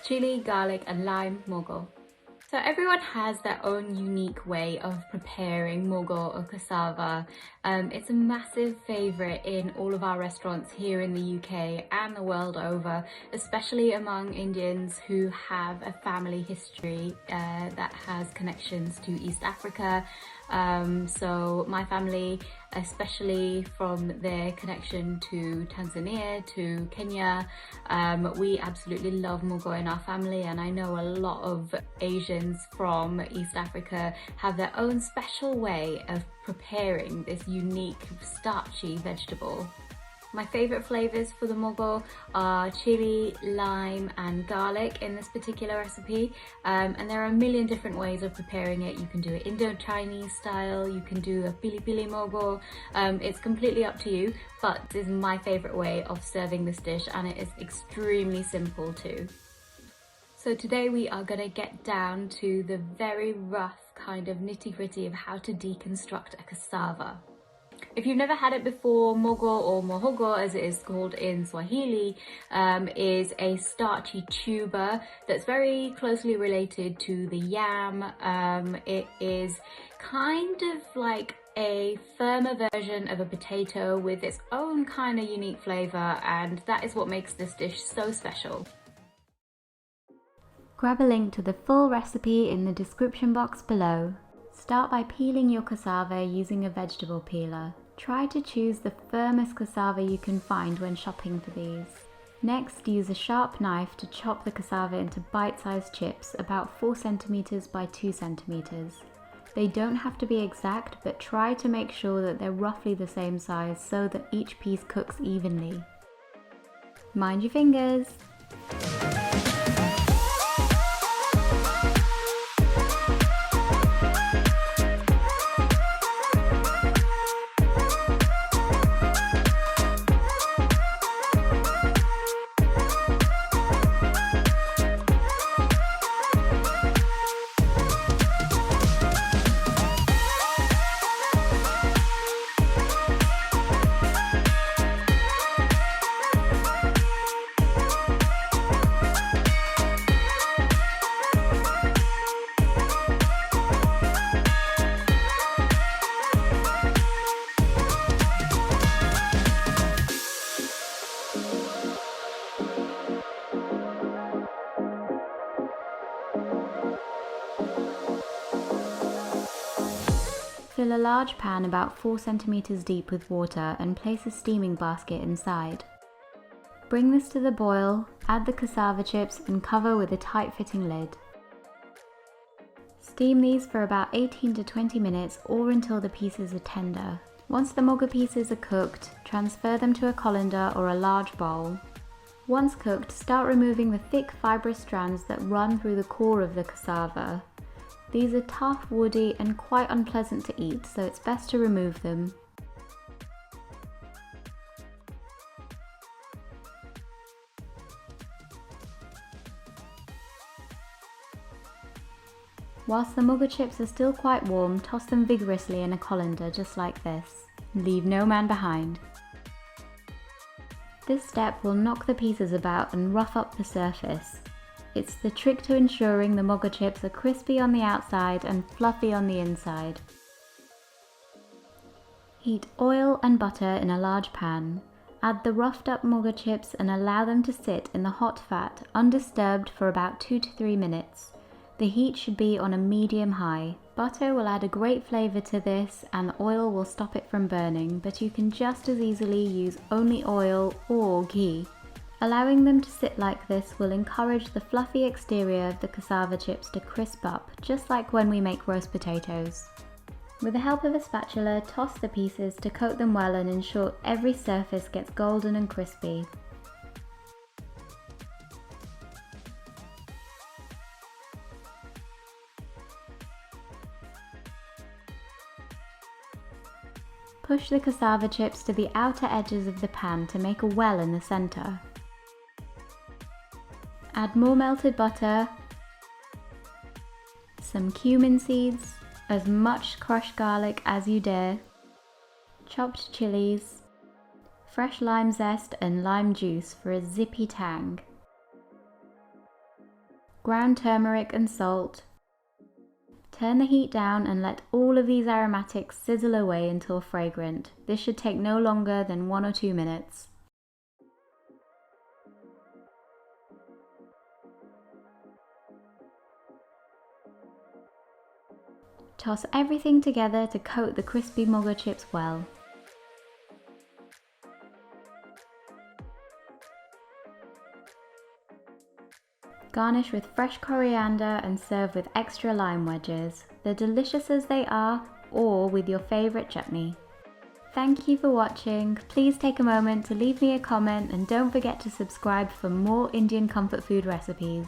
chili, garlic and lime mogo. So everyone has their own unique way of preparing mogo or cassava. It's a massive favourite in all of our restaurants here in the UK and the world over, especially among Indians who have a family history that has connections to East Africa. So my family, especially from their connection to Tanzania, to Kenya, we absolutely love mogo in our family, and I know a lot of Asians from East Africa have their own special way of preparing this unique starchy vegetable. My favourite flavours for the mogo are chili, lime and garlic in this particular recipe, and there are a million different ways of preparing it. You can do it Indo-Chinese style, you can do a pili pili mogo, it's completely up to you, but this is my favourite way of serving this dish, and it is extremely simple too. So today we are going to get down to the very rough kind of nitty-gritty of how to deconstruct a cassava. If you've never had it before, mogo or mohogo as it is called in Swahili is a starchy tuber that's very closely related to the yam. It is kind of like a firmer version of a potato with its own kind of unique flavour, and that is what makes this dish so special. Grab a link to the full recipe in the description box below. Start by peeling your cassava using a vegetable peeler. Try to choose the firmest cassava you can find when shopping for these. Next, use a sharp knife to chop the cassava into bite-sized chips about 4 cm by 2 cm. They don't have to be exact, but try to make sure that they're roughly the same size so that each piece cooks evenly. Mind your fingers! Fill a large pan about 4 cm deep with water and place a steaming basket inside. Bring this to the boil, add the cassava chips and cover with a tight-fitting lid. Steam these for about 18 to 20 minutes or until the pieces are tender. Once the mogo pieces are cooked, transfer them to a colander or a large bowl. Once cooked, start removing the thick fibrous strands that run through the core of the cassava. These are tough, woody and quite unpleasant to eat, so it's best to remove them. Whilst the mogo chips are still quite warm, toss them vigorously in a colander just like this. Leave no man behind. This step will knock the pieces about and rough up the surface. It's the trick to ensuring the mogo chips are crispy on the outside and fluffy on the inside. Heat oil and butter in a large pan. Add the roughed up mogo chips and allow them to sit in the hot fat undisturbed for about 2 to 3 minutes. The heat should be on a medium high. Butter will add a great flavour to this and the oil will stop it from burning, but you can just as easily use only oil or ghee. Allowing them to sit like this will encourage the fluffy exterior of the cassava chips to crisp up, just like when we make roast potatoes. With the help of a spatula, toss the pieces to coat them well and ensure every surface gets golden and crispy. Push the cassava chips to the outer edges of the pan to make a well in the centre. Add more melted butter, some cumin seeds, as much crushed garlic as you dare, chopped chilies, fresh lime zest and lime juice for a zippy tang. ground turmeric and salt. Turn the heat down and let all of these aromatics sizzle away until fragrant. This should take no longer than 1 or 2 minutes. Toss everything together to coat the crispy mogo chips well. Garnish with fresh coriander and serve with extra lime wedges. They're delicious as they are, or with your favourite chutney. Thank you for watching. Please take a moment to leave me a comment and don't forget to subscribe for more Indian comfort food recipes.